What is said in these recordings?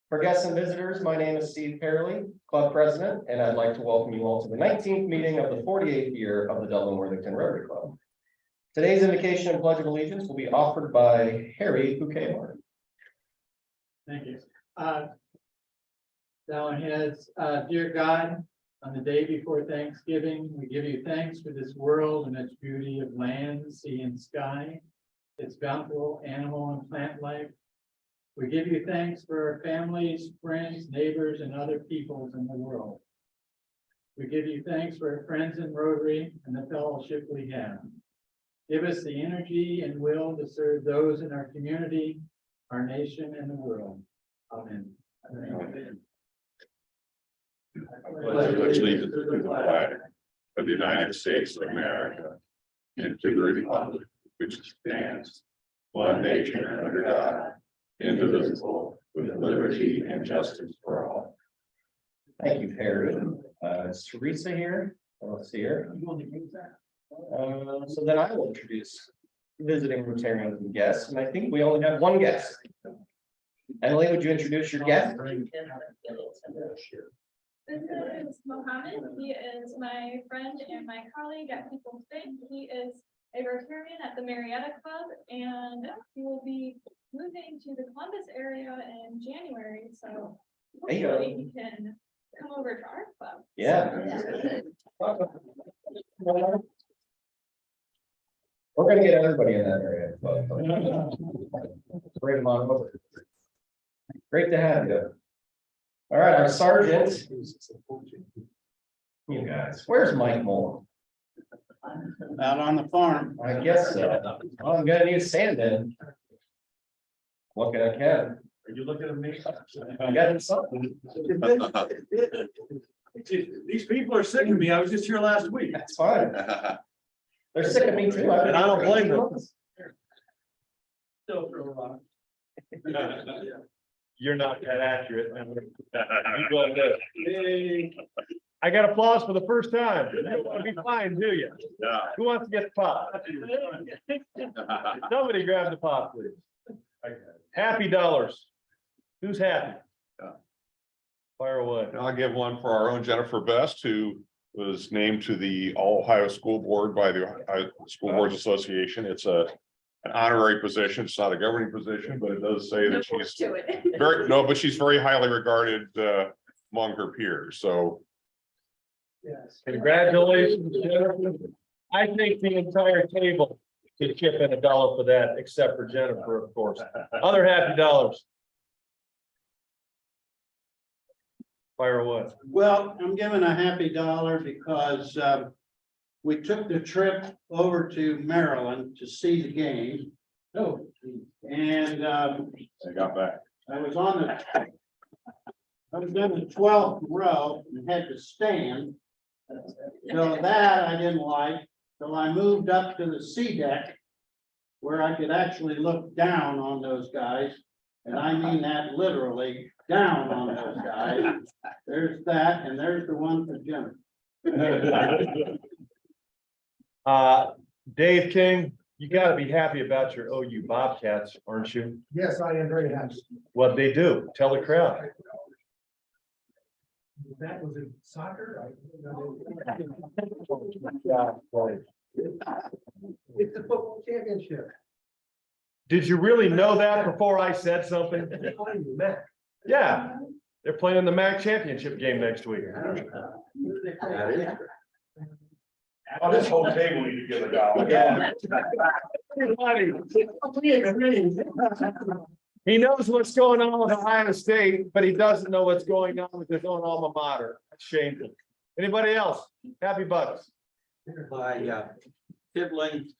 For guests and visitors, my name is Steve Perley, Club President, and I'd like to welcome you all to the 19th meeting of the 48th year of the Dublin Worthington Rotary Club. Today's invocation and pledge of allegiance will be offered by Harry Bouquet. Thank you. Thou has, dear God, on the day before Thanksgiving, we give you thanks for this world and its beauty of land, sea, and sky, its bountiful animal and plant life. We give you thanks for our families, friends, neighbors, and other peoples in the world. We give you thanks for our friends in Rotary and the fellowship we have. Give us the energy and will to serve those in our community, our nation, and the world. Amen. Amen. I pledge allegiance to the flag of the United States of America and to the republic which stands one nation under God, indivisible, with liberty and justice for all. Thank you, Harry. Is Teresa here? Let's see her. So then I will introduce visiting Rotarians and guests, and I think we only have one guest. Emily, would you introduce your guest? This is Mohammed. He is my friend and my colleague at People's Faith. He is a Rotarian at the Marietta Club, and he will be moving to the Columbus area in January. So hopefully he can come over to our club. Yeah. We're going to get everybody in that area. Bring them on over. Great to have you. All right, our sergeant. You guys, where's Mike Moore? Out on the farm. I guess so. Oh, I'm gonna need sand in. Looking at Ken. Are you looking at me? I got something. These people are sick of me. I was just here last week. That's fine. They're sick of me too. And I don't blame them. Still throw a rock. You're not that accurate. You go ahead. Hey. I got applause for the first time. You don't want to be fine, do you? Yeah. Who wants to get the pop? Somebody grab the pop, please. Happy dollars. Who's happy? Yeah. Fire away. I'll give one for our own Jennifer Best, who was named to the All Ohio School Board by the Ohio School Boards Association. It's an honorary position. It's not a governing position, but it does say that she's but she's very highly regarded among her peers. So Yes. Congratulations, Jennifer. I think the entire table could chip in $1 for that, except for Jennifer, of course. Other happy dollars. Fire away. Well, I'm giving a happy dollar because we took the trip over to Maryland to see the game. Oh, and I got back. I was in the 12th row and had to stand. So that I didn't like, so I moved up to the C deck where I could actually look down on those guys. And I mean that literally, down on those guys. There's that, and there's the one for Jennifer. Dave King, you got to be happy about your OU Bobcats, aren't you? Yes, I am very happy. What they do? Tell the crowd. That was in soccer. It's the football championship. Did you really know that before I said something? Yeah, they're playing in the MAC championship game next week. On this whole table, you give $1. Yeah. He knows what's going on with Ohio State, but he doesn't know what's going on with his own alma mater. That's shameful. Anybody else? Happy Bucks. My siblings,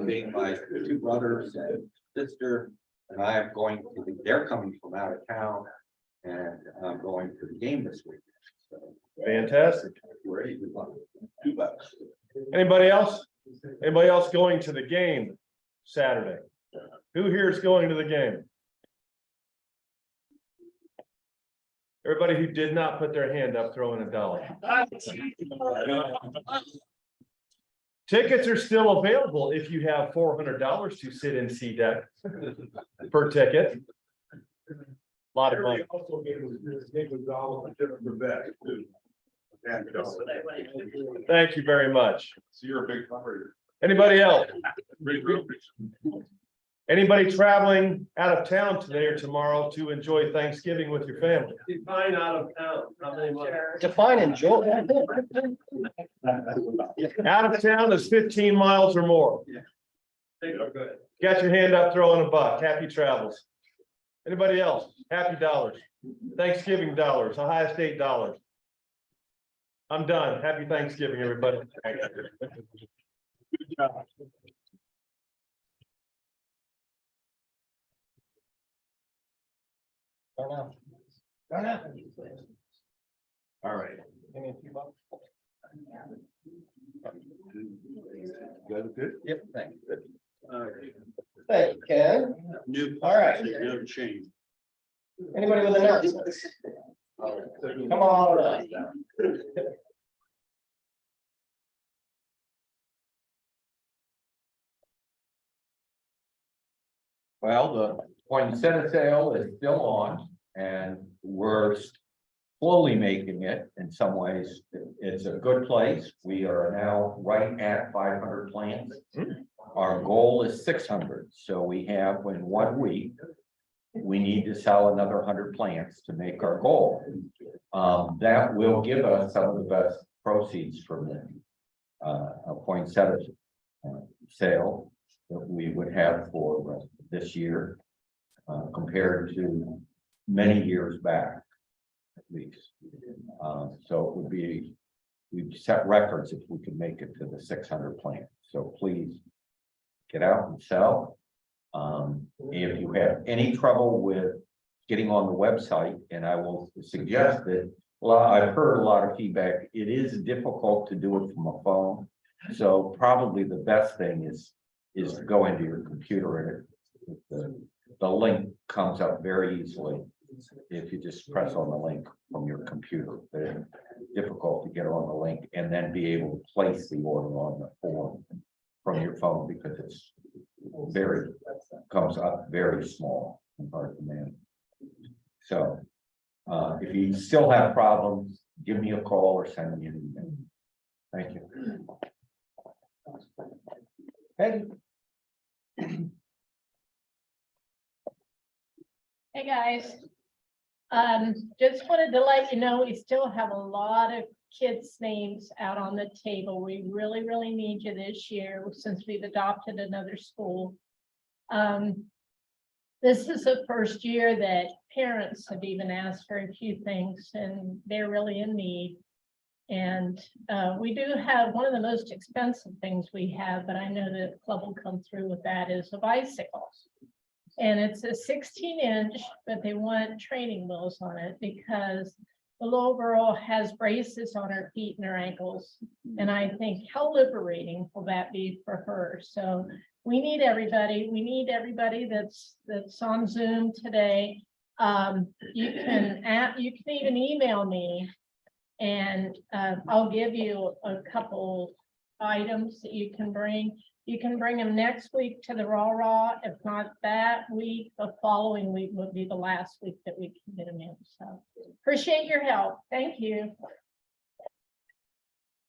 being my two brothers and sister, and I am going to they're coming from out of town, and I'm going to the game this week. So, Fantastic. $2. Anybody else? Anybody else going to the game Saturday? Who here is going to the game? Everybody who did not put their hand up, throwing $1. Tickets are still available if you have $400 to sit in C deck per ticket. Lot of money. Also gave us this $1 for Jennifer Best too. Thank you very much. So you're a big fundraiser. Anybody else? Big group. Anybody traveling out of town today or tomorrow to enjoy Thanksgiving with your family? Define out of town. How many miles? Define enjoy. Out of town is 15 miles or more. Got your hand up, throw in a buck. Happy travels. Anybody else? Happy dollars. Thanksgiving dollars, Ohio State dollars. I'm done. Happy Thanksgiving, everybody. Good job. All right. Give me a few bucks. You guys good? Yep, thank you. Thank you, Ken. All right. No change. Anybody with announcements? Come on up. Well, the poinsettia sale is still on and we're slowly making it. In some ways, it's a good place. We are now right at 500 plants. Our goal is 600. So we have in 1 week, we need to sell another 100 plants to make our goal. That will give us some of the best proceeds from the poinsettia sale that we would have for this year compared to many years back, at least. So it would be, we'd set records if we could make it to the 600 plants. So please get out and sell. If you have any trouble with getting on the website, and I will suggest that, well, I've heard a lot of feedback. It is difficult to do it from a phone. So probably the best thing is to go into your computer and the link comes up very easily. If you just press on the link from your computer, it's difficult to get on the link and then be able to place the order on the form from your phone because it's comes up very small and hard to manage. So if you still have problems, give me a call or send me an email. Thank you. Hey. Hey, guys. Just wanted to let you know, we still have a lot of kids' names out on the table. We really, really need you this year since we've adopted another school. This is the first year that parents have even asked for a few things and they're really in need. And we do have one of the most expensive things we have, but I know that the club will come through with that, is a bicycle. And it's a 16-inch, but they want training wheels on it because the little girl has braces on her feet and her ankles. And I think how liberating will that be for her? So we need everybody. We need everybody that's on Zoom today. You can even email me and I'll give you a couple items that you can bring. You can bring them next week to the Raw. If not that week, the following week would be the last week that we can get them in. So appreciate your help. Thank you.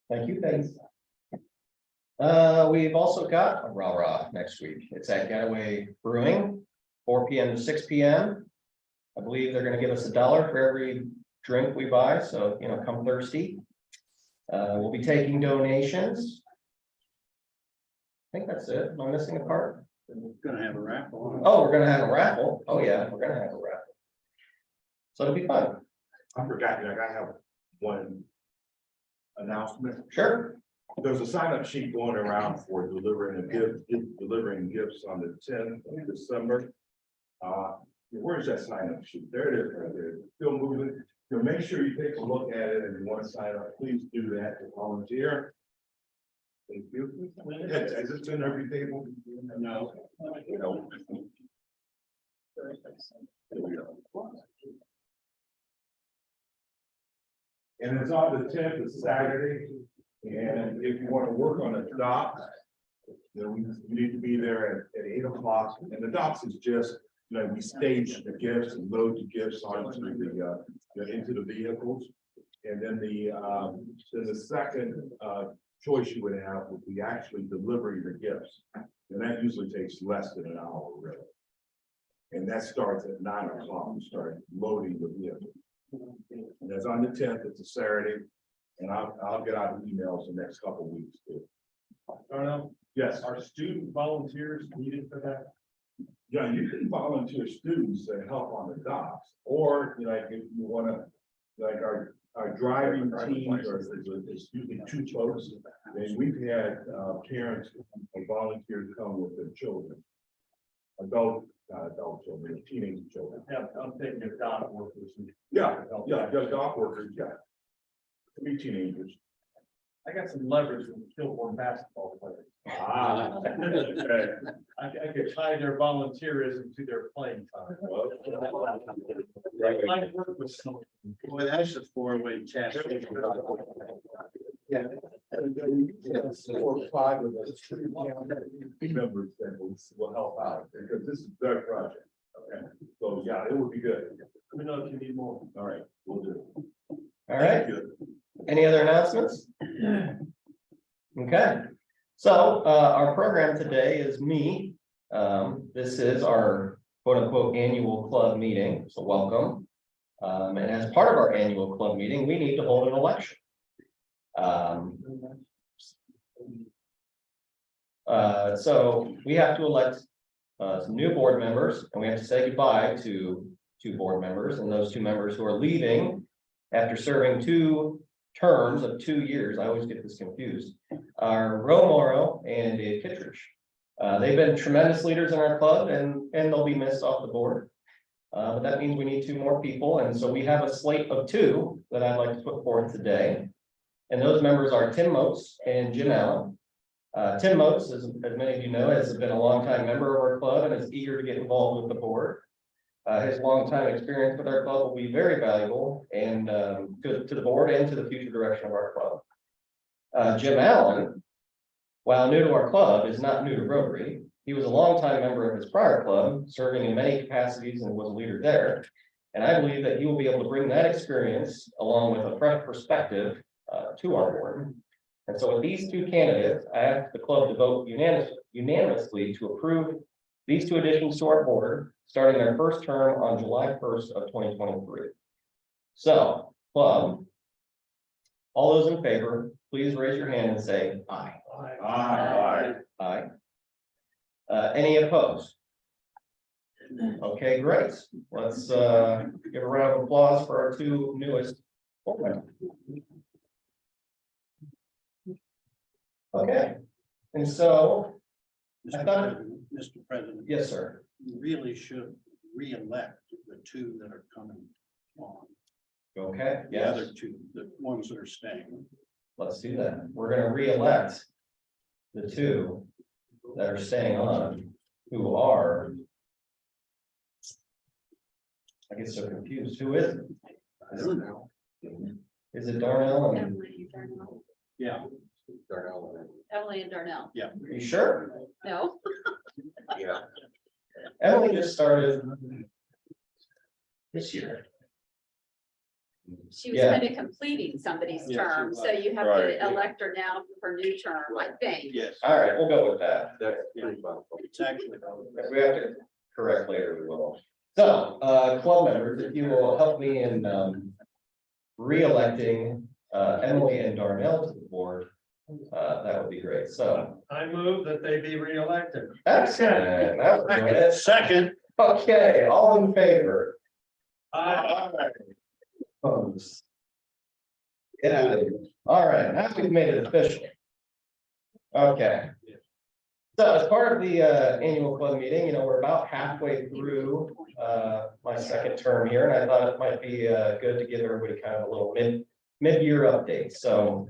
Thank you, thanks. We've also got a Raw next week. It's at Getaway Brewing, 4 p.m. to 6 p.m. I believe they're going to give us $1 for every drink we buy. So, come thirsty. We'll be taking donations. I think that's it. Am I missing a part? We're gonna have a raffle. Oh, we're gonna have a raffle. Oh, yeah, we're gonna have a raffle. So it'll be fun. I forgot, I have one announcement. Sure. There's a sign-up sheet going around for delivering gifts on the 10th of December. Where's that sign-up sheet? There it is, right there. Still moving. Make sure you take a look at it and you want to sign up, please do that to volunteer. Thank you. Is this in every table? No. No. And it's on the 10th, it's Saturday. And if you want to work on a dock, then you need to be there at 8 o'clock. And the docks is just we stage the gifts and load the gifts onto into the vehicles. And then the second choice you would have would be actually delivering the gifts. And that usually takes less than an hour, really. And that starts at 9 o'clock. We start loading the vehicle. And that's on the 10th. It's a Saturday. And I'll get out emails the next couple of weeks too. Darnell, Yes. are student volunteers needed for that? Yeah, you can volunteer students to help on the docks, or if you want to, like our driving teams are it's usually 2 folks. And we've had parents and volunteers come with their children, adult children, teenage children. Yeah, I'm thinking of dock workers. Yeah, dock workers, yeah. 3 teenagers. I got some leverage with Kilborn basketball players. Okay. I could tie their volunteerism to their playing time. I might work with some. Boy, that's a 4-way test. Yeah. 4 or 5 of us members that will help out, because this is their project. Okay, so yeah, it would be good. Let me know if you need more. All right, we'll do. All right. Any other announcements? Okay, so our program today is me. This is our quote unquote annual club meeting, so welcome. And as part of our annual club meeting, we need to hold an election. So we have to elect some new board members, and we have to say goodbye to 2 board members, and those 2 members who are leaving after serving 2 terms of 2 years, I always get this confused, are Ro Morrow and Dave Kittredge. They've been tremendous leaders in our club, and they'll be missed off the board. But that means we need 2 more people, and so we have a slate of 2 that I'd like to put forth today. And those members are Tim Moats and Jim Allen. Tim Moats, as many of you know, has been a longtime member of our club and is eager to get involved with the board. His longtime experience with our club will be very valuable and to the board and to the future direction of our club. Jim Allen, while new to our club, is not new to Rotary. He was a longtime member of his prior club, serving in many capacities and was a leader there. And I believe that he will be able to bring that experience along with a fresh perspective to our board. And so with these 2 candidates, I ask the club to vote unanimously to approve these 2 additions to our board, starting their first term on July 1st of 2023. So, club, all those in favor, please raise your hand and say aye. Aye. Aye. Any opposed? Okay, great. Let's give a round of applause for our 2 newest board members. Okay, and so I thought, Mr. President. yes, sir. You really should re-elect the 2 that are coming on. Okay, The yes, other 2, the ones that are staying. let's do that. We're gonna re-elect the 2 that are staying on, who are. I get so confused. Who is it? Is it Darnell? And Emily and Darnell. Yeah. Emily and Darnell. Yeah. are you sure? No, Yeah. Emily just started this year. she was Yeah. kind of completing somebody's Yeah, she term, was. so you have Right. to elect her now for her new term, I think. Yes. All right, we'll go with that. That's pretty well. It's actually. If we have to correct later, we will. So, club members, if you will help me in re-electing Emily and Darnell to the board, that would be great. So, I move that they be reelected. excellent. That was good. Second. Okay, all in favor? Aye. Opposed? Get out of here. All right, now we've made it official. Okay. So as part of the annual club meeting, we're about halfway through my second term here, and I thought it might be good to give everybody kind of a little mid-year update. So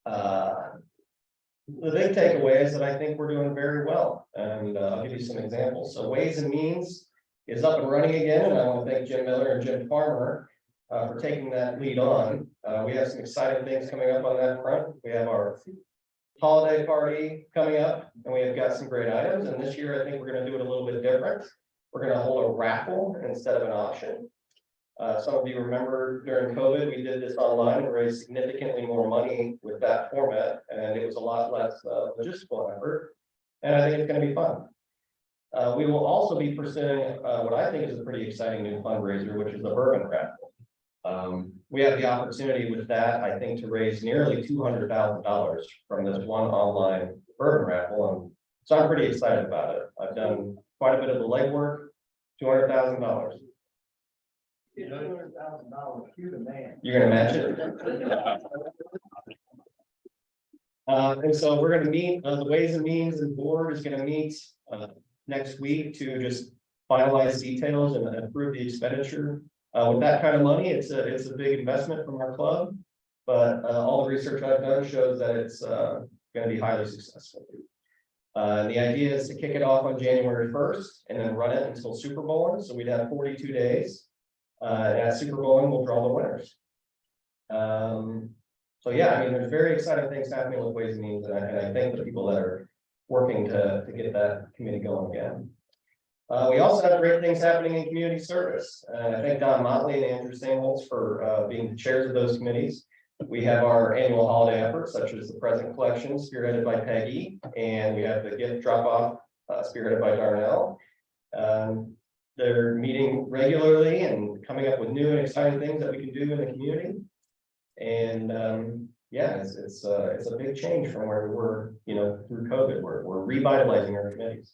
the big takeaway is that I think we're doing very well, and I'll give you some examples. So Ways and Means is up and running again, and I want to thank Jim Miller and Jim Farmer for taking that lead on. We have some exciting things coming up on that front. We have our holiday party coming up, and we have got some great items. And this year, I think we're going to do it a little bit different. we're gonna hold a raffle instead of an auction. Some of you remember during COVID, we did this online and raised significantly more money with that format, and it was a lot less logistical effort. And I think it's gonna be fun. We will also be pursuing what I think is a pretty exciting new fundraiser, which is the bourbon raffle. We have the opportunity with that, I think, to raise nearly $200,000 from this one online bourbon raffle, and so I'm pretty excited about it. I've done quite a bit of the legwork, $200,000. $200,000, you're the man. You're gonna match it? And so we're gonna meet, the Ways and Means and Board is gonna meet next week to just finalize details and approve the expenditure. With that kind of money, it's a big investment from our club, but all the research I've done shows that it's gonna be highly successful. The idea is to kick it off on January 1st and then run it until Super Bowl, so we'd have 42 days. At Super Bowl, we'll draw the winners. So yeah, I mean, there's very exciting things happening with Ways and Means, and I thank the people that are working to get that committee going again. We also have great things happening in community service. I thank Don Motley and Andrew Singholz for being the chairs of those committees. We have our annual holiday efforts, such as the present collection spearheaded by Peggy, and we have the gift drop off spearheaded by Darnell. They're meeting regularly and coming up with new and exciting things that we can do in the community. And yeah, it's a big change from where we were, through COVID. We're revitalizing our committees.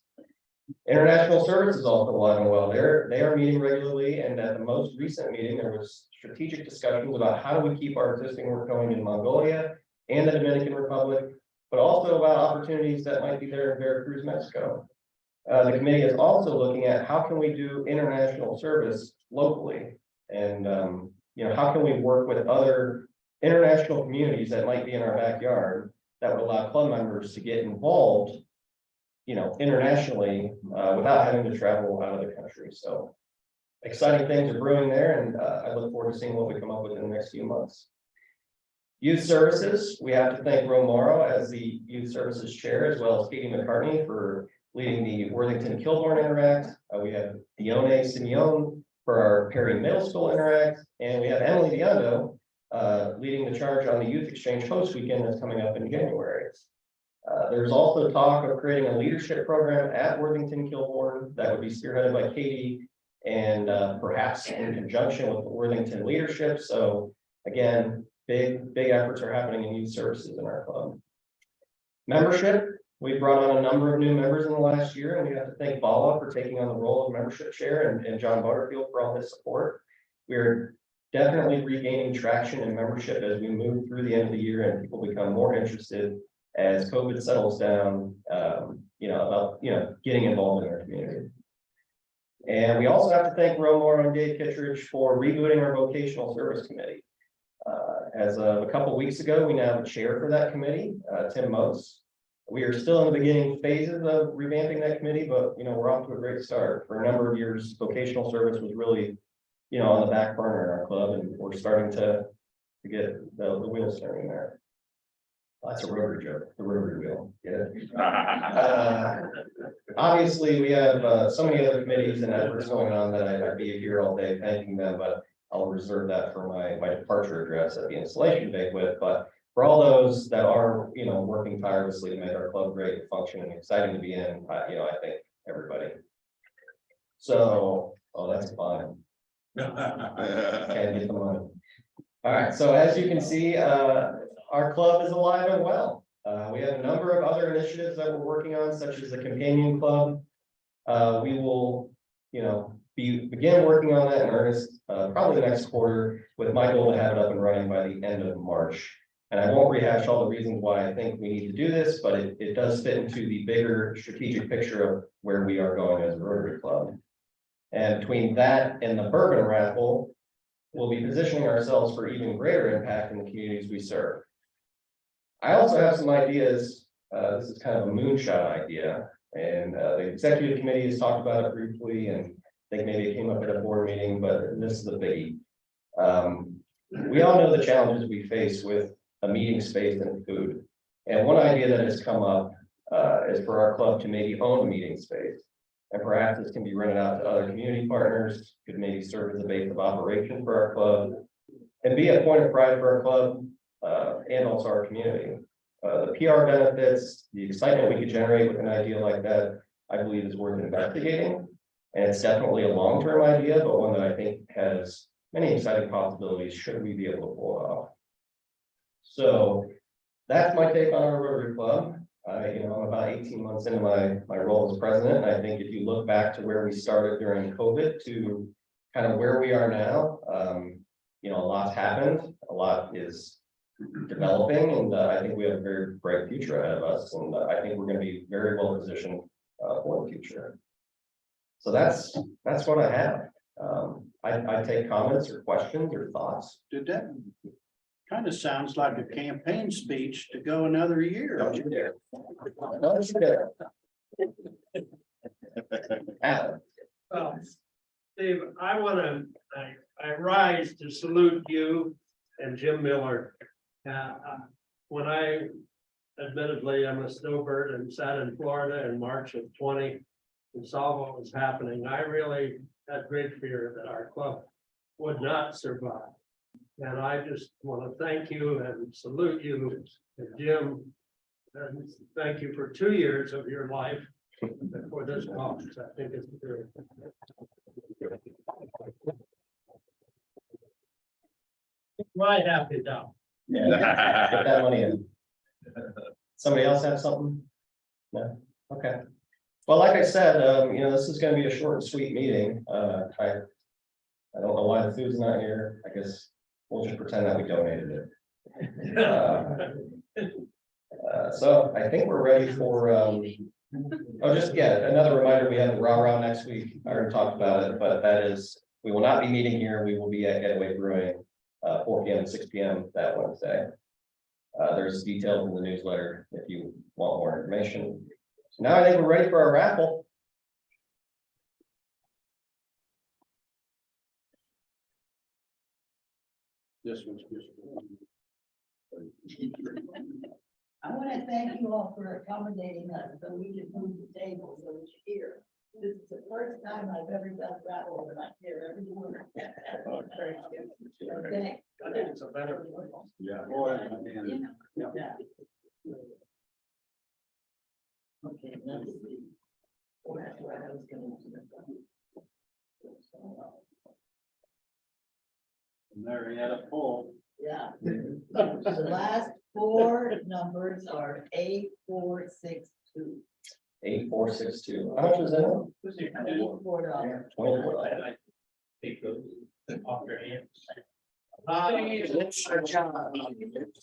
International service is also alive and well. They are meeting regularly, and at the most recent meeting, there was strategic discussions about how do we keep our existing work going in Mongolia and the Dominican Republic, but also about opportunities that might be there in Veracruz, Mexico. The committee is also looking at how can we do international service locally, and how can we work with other international communities that might be in our backyard that would allow club members to get involved, internationally without having to travel out of the country. So exciting things are brewing there, and I look forward to seeing what we come up with in the next few months. Youth services, we have to thank Ro Morrow as the youth services chair, as well as Katie McCartney for leading the Worthington Kilbourne Interact. We have Dione Simeone for our Perry Middle School Interact, and we have Emily Biondo leading the charge on the Youth Exchange Host Weekend that's coming up in January. There's also talk of creating a leadership program at Worthington Kilbourne that would be spearheaded by Katie and perhaps in conjunction with the Worthington leadership. So again, big efforts are happening in youth services in our club. Membership, we brought on a number of new members in the last year, and we have to thank Bala for taking on the role of membership chair and John Butterfield for all his support. We're definitely regaining traction in membership as we move through the end of the year and people become more interested as COVID settles down, about getting involved in our community. And we also have to thank Ro Morrow and Dave Kittredge for rebooting our vocational service committee. As of a couple weeks ago, we now have a chair for that committee, Tim Mose. We are still in the beginning phases of revamping that committee, but we're off to a great start. For a number of years, vocational service was really, on the back burner in our club, and we're starting to get the wheels turning there. That's a rotary joke, the rotary wheel. Get it? Obviously, we have so many other committees and efforts going on that I'd be here all day thanking them, but I'll reserve that for my departure address at the installation banquet. But for all those that are, working tirelessly to make our club great and function and exciting to be in, I thank everybody. So, that's fun. Can't get the money. All right, so as you can see, our club is alive and well. We have a number of other initiatives that we're working on, such as the companion club. We will, begin working on that in earnest, probably next quarter, with my goal to have it up and running by the end of March. And I won't rehash all the reasons why I think we need to do this, but it does fit into the bigger strategic picture of where we are going as a Rotary Club. And between that and the bourbon raffle, we'll be positioning ourselves for even greater impact in the communities we serve. I also have some ideas. This is kind of a moonshot idea, and the executive committee has talked about it briefly, and I think maybe it came up at a board meeting, but this is a biggie. We all know the challenges we face with a meeting space and food. And one idea that has come up is for our club to maybe own a meeting space. And perhaps this can be rented out to other community partners, could maybe serve as a base of operation for our club. And be a point of pride for our club, and also our community. The PR benefits, the excitement we could generate with an idea like that, I believe is worth investigating. And it's definitely a long-term idea, but one that I think has many exciting possibilities should we be able to pull it off. So that's my take on our Rotary Club. I'm about 18 months into my role as president. And I think if you look back to where we started during COVID to kind of where we are now, a lot's happened, a lot is developing, and I think we have a very bright future ahead of us. And I think we're going to be very well positioned for the future. So that's what I have. I take comments or questions or thoughts. Did that kind of sounds like a campaign speech to go another year? Don't you dare. Don't you dare. Adam. Well, Steve, I rise to salute you and Jim Miller. When admittedly, I'm a snowbird and sat in Florida in March of 20 and saw what was happening, I really had great fear that our club would not survive. And I just want to thank you and salute you and Jim. And thank you for 2 years of your life for this cause. I think it's very. Right happy now. Yeah, get that money in. Somebody else have something? No? Okay. Well, like I said, this is gonna be a short and sweet meeting. I don't know why the food's not here. I guess we'll just pretend that we donated it. So I think we're ready for, another reminder, we have the rah-rah next week. I already talked about it, but that is, we will not be meeting here. We will be at Getaway Brewing, 4 p.m. and 6 p.m. that Wednesday. There's details in the newsletter if you want more information. So now I think we're ready for our raffle. This one's just. I want to thank you all for accommodating us, so we can move the table so that you're here. This is the first time I've ever done travel and I'm here every morning. Okay. I think it's a better. Yeah. Yeah. Okay, let's see. That's what I was going to. Marietta Poll. Yeah. The last 4 numbers are 8462. 8462. How much was that? $84. $24. Take those off your hands.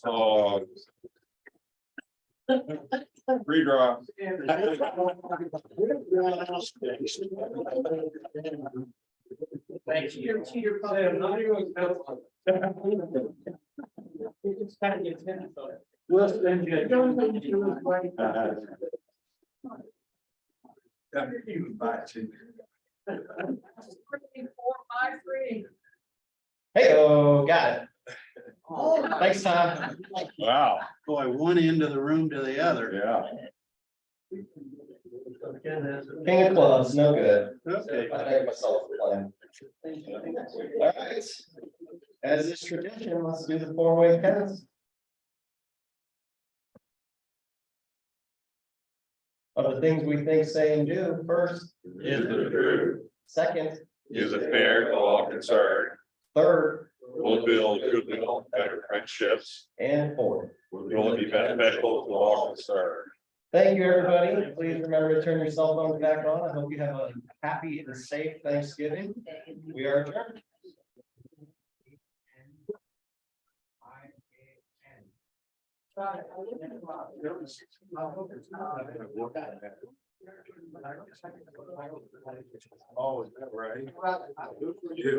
Oh. Redraw. Thank you. Sam, not even. It's kind of intense. We'll send you. Hey, got it. Oh, Thanks, Tom. Wow, Boy, one end of the room to the other. yeah. King of clubs, no good. Okay. I think myself a plan. All right. As is tradition, let's do the 4-way pens. Of the things we think, say, and do, first. Is it true? Second. Is it fair to all concerned? Third. Will build goodwill, better friendships. And fourth. Will it be beneficial to all concerned? Thank you, everybody. Please remember to turn your cell phones back on. I hope you have a happy and safe Thanksgiving. We are adjourned. Oh, is that right?